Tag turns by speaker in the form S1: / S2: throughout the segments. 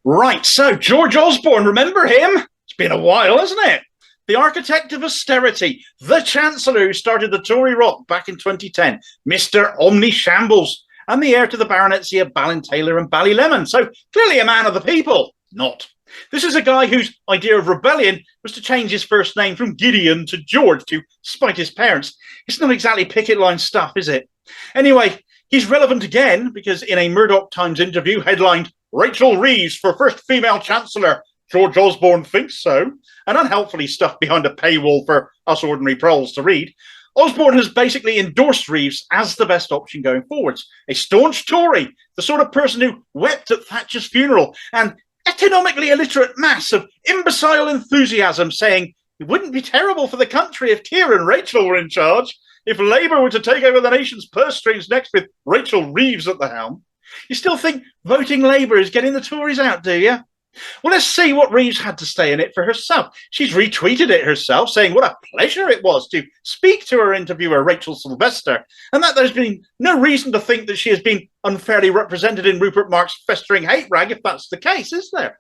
S1: Right, so George Osborne, remember him? It's been a while, hasn't it? The architect of austerity, the Chancellor who started the Tory rot back in 2010, Mr. Omnishambles, and the heir to the Baronetcy of Ballintaylor and Ballylemon. So clearly a man of the people. Not. This is a guy whose idea of rebellion was to change his first name from Gideon to George to spite his parents. It's not exactly picket line stuff, is it? Anyway, he's relevant again because in a Murdoch Times interview headlined, Rachel Reeves for first female Chancellor, George Osborne thinks so, and unhelpfully stuffed behind a paywall for us ordinary proles to read, Osborne has basically endorsed Reeves as the best option going forwards. A staunch Tory, the sort of person who wept at Thatcher's funeral, and economically illiterate mass of imbecile enthusiasm saying it wouldn't be terrible for the country if Keir and Rachel were in charge, if Labour were to take over the nation's purse strings next with Rachel Reeves at the helm. You still think voting Labour is getting the Tories out, do you? Well, let's see what Reeves had to say in it for herself. She's retweeted it herself, saying what a pleasure it was to speak to her interviewer, Rachel Sylvester, and that there's been no reason to think that she has been unfairly represented in Rupert Murdoch's festering hate rag, if that's the case, is there?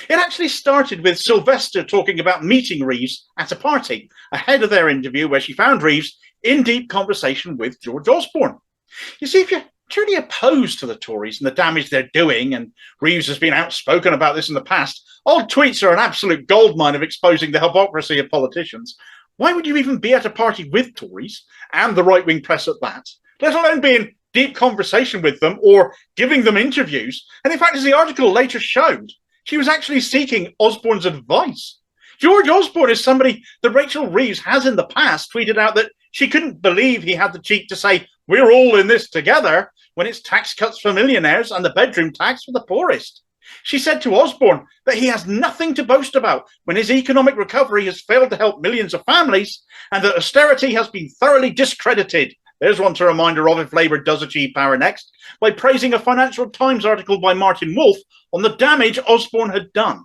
S1: It actually started with Sylvester talking about meeting Reeves at a party, ahead of their interview where she found Reeves in deep conversation with George Osborne. You see, if you're truly opposed to the Tories and the damage they're doing, and Reeves has been outspoken about this in the past, old tweets are an absolute goldmine of exposing the hypocrisy of politicians. Why would you even be at a party with Tories, and the right-wing press at that, let alone be in deep conversation with them or giving them interviews? And in fact, as the article later showed, she was actually seeking Osborne's advice. George Osborne is somebody that Rachel Reeves has in the past tweeted out that she couldn't believe he had the cheek to say, we're all in this together, when it's tax cuts for millionaires and the bedroom tax for the poorest. She said to Osborne that he has nothing to boast about when his economic recovery has failed to help millions of families and that austerity has been thoroughly discredited. There's one to remind her of if Labour does achieve power next, by praising a Financial Times article by Martin Wolf on the damage Osborne had done.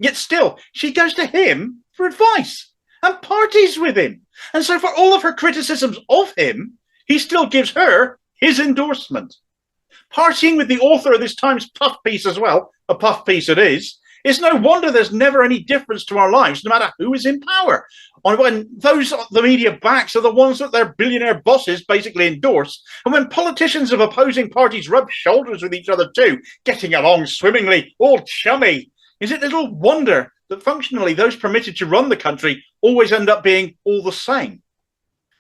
S1: Yet still, she goes to him for advice and parties with him. And so for all of her criticisms of him, he still gives her his endorsement. Partying with the author of this Times puff piece as well, a puff piece it is, it's no wonder there's never any difference to our lives, no matter who is in power. When those the media backs are the ones that their billionaire bosses basically endorse, and when politicians of opposing parties rub shoulders with each other too, getting along swimmingly, all chummy, is it little wonder that functionally those permitted to run the country always end up being all the same?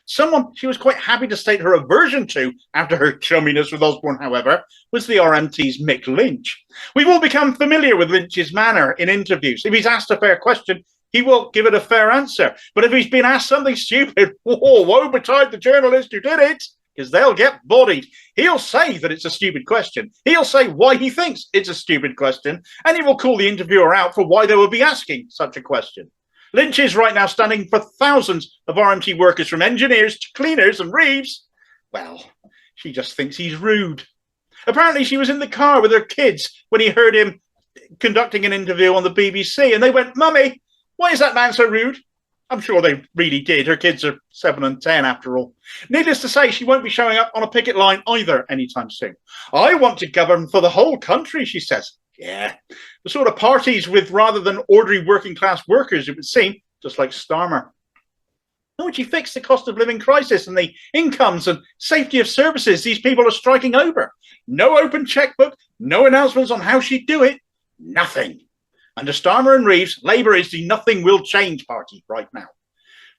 S1: Someone she was quite happy to state her aversion to after her chumminess with Osborne, however, was the RMT's Mick Lynch. We've all become familiar with Lynch's manner in interviews. If he's asked a fair question, he will give it a fair answer. But if he's been asked something stupid, woe betide the journalist who did it, because they'll get bodied. He'll say that it's a stupid question. He'll say why he thinks it's a stupid question, and he will call the interviewer out for why they would be asking such a question. Lynch is right now standing for thousands of RMT workers, from engineers to cleaners, and Reeves, well, she just thinks he's rude. Apparently she was in the car with her kids when he heard him conducting an interview on the BBC, and they went, Mummy, why is that man so rude? I'm sure they really did. Her kids are 7 and 10 after all. Needless to say, she won't be showing up on a picket line either anytime soon. I want to govern for the whole country, she says. Yeah, the sort of parties with rather than ordinary working class workers, it would seem, just like Starmer. How would you fix the cost of living crisis and the incomes and safety of services these people are striking over? No open checkbook, no announcements on how she'd do it, nothing. Under Starmer and Reeves, Labour is the nothing will change party right now.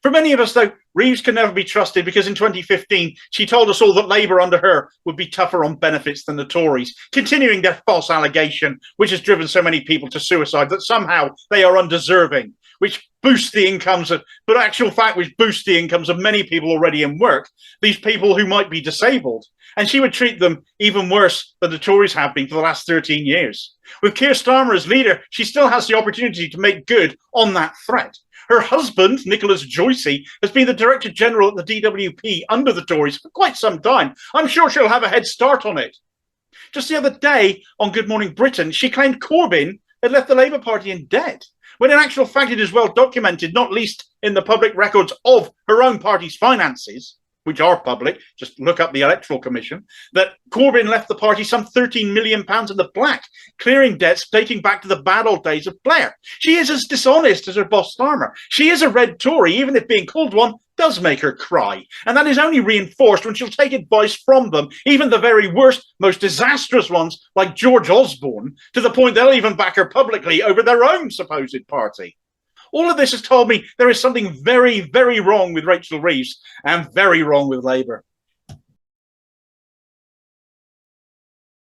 S1: For many of us, though, Reeves can never be trusted because in 2015, she told us all that Labour under her would be tougher on benefits than the Tories, continuing their false allegation, which has driven so many people to suicide, that somehow they are undeserving, which boosts the incomes of, but actual fact, which boosts the incomes of many people already in work, these people who might be disabled. And she would treat them even worse than the Tories have been for the last 13 years. With Keir Starmer as leader, she still has the opportunity to make good on that threat. Her husband, Nicholas Joycey, has been the Director General at the DWP under the Tories for quite some time. I'm sure she'll have a head start on it. Just the other day on Good Morning Britain, she claimed Corbyn had left the Labour Party in debt, when in actual fact it is well documented, not least in the public records of her own party's finances, which are public, just look up the Electoral Commission, that Corbyn left the party some £13 million in the black, clearing debts dating back to the bad old days of Blair. She is as dishonest as her boss Starmer. She is a red Tory, even if being called one does make her cry. And that is only reinforced when she'll take advice from them, even the very worst, most disastrous ones, like George Osborne, to the point they'll even back her publicly over their own supposed party. All of this has told me there is something very, very wrong with Rachel Reeves and very wrong with Labour.